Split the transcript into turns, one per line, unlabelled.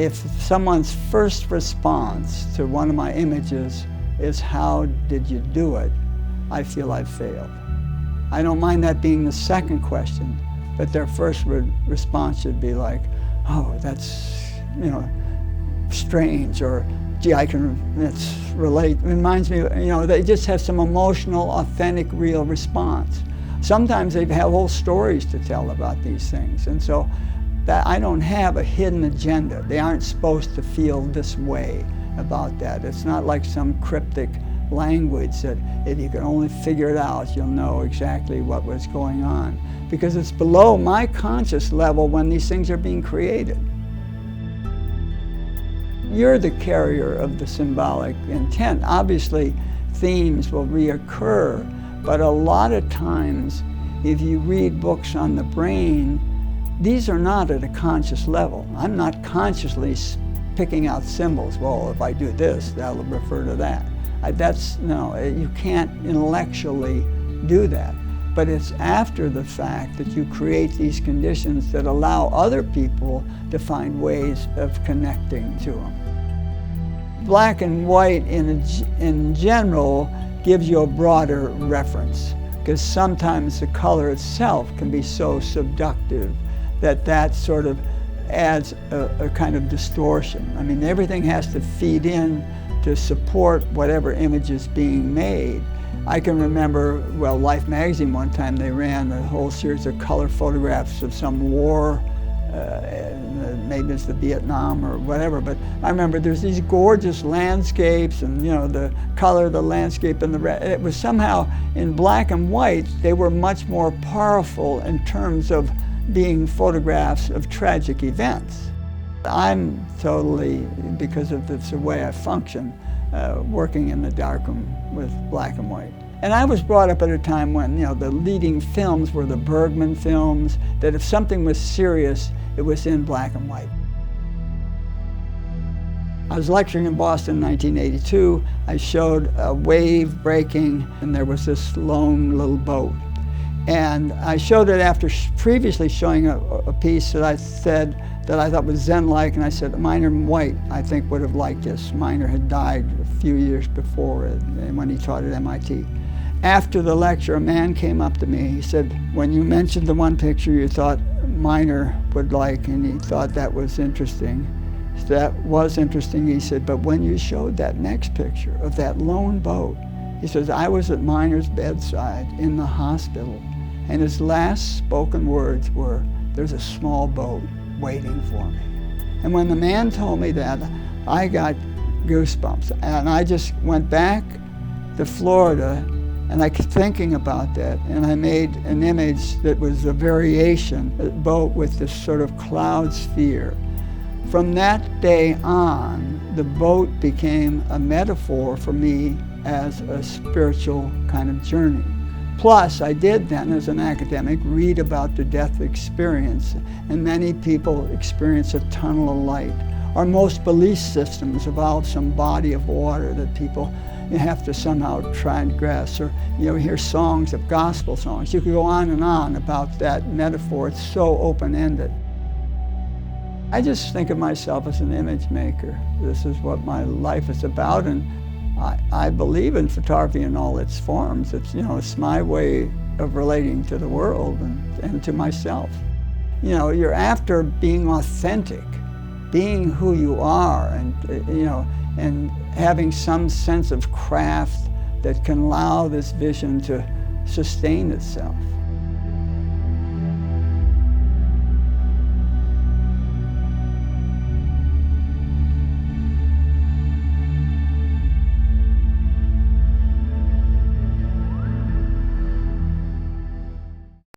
if someone's first response to one of my images is, "How did you do it?" I feel I've failed. I don't mind that being the second question, but their first response should be like, "Oh, that's, strange," or, "Gee, let's relate." It reminds me, they just have some emotional, authentic, real response. Sometimes they have whole stories to tell about these things, and so that I don't have a hidden agenda. They aren't supposed to feel this way about that. It's not like some cryptic language that if you can only figure it out, you'll know exactly what was going on, because it's below my conscious level when these things are being created. You're the carrier of the symbolic intent. Obviously, themes will reoccur, but a lot of times, if you read books on the brain, these are not at a conscious level. I'm not consciously picking out symbols. Well, if I do this, that'll refer to that. No, you can't intellectually do that. But it's after the fact that you create these conditions that allow other people to find ways of connecting to them. Black and white in general gives you a broader reference, because sometimes the color itself can be so seductive that sort of adds a kind of distortion. I mean, everything has to feed in to support whatever image is being made. I can remember, Life magazine one time, they ran a whole series of color photographs of some war, maybe it's the Vietnam or whatever, but I remember there's these gorgeous landscapes and, the color of the landscape and the red. It was somehow, in black and white, they were much more powerful in terms of being photographs of tragic events. I'm totally, because of the way I function, working in the darkroom with black and white. And I was brought up at a time when, the leading films were the Bergman films, that if something was serious, it was in black and white. I was lecturing in Boston in 1982. I showed a wave breaking, and there was this lone little boat. And I showed it after previously showing a piece that I said that I thought was Zen-like, and I said, Miner White, I think, would have liked this. Miner had died a few years before when he taught at MIT. After the lecture, a man came up to me. He said, when you mentioned the one picture you thought Miner would like, and he thought that was interesting, that was interesting, he said, but when you showed that next picture of that lone boat, he says, I was at Miner's bedside in the hospital, and his last spoken words were, there's a small boat waiting for me. And when the man told me that, I got goosebumps. And I just went back to Florida, and I kept thinking about that, and I made an image that was a variation, a boat with this sort of cloud sphere. From that day on, the boat became a metaphor for me as a spiritual kind of journey. Plus, I did then, as an academic, read about the death experience, and many people experience a tunnel of light. Or most belief systems involve some body of water that people have to somehow transgress. Or you hear songs of gospel songs. You could go on and on about that metaphor. It's so open-ended. I just think of myself as an image maker. This is what my life is about, and I believe in photography in all its forms. It's my way of relating to the world and to myself. You're after being authentic, being who you are, and having some sense of craft that can allow this vision to sustain itself.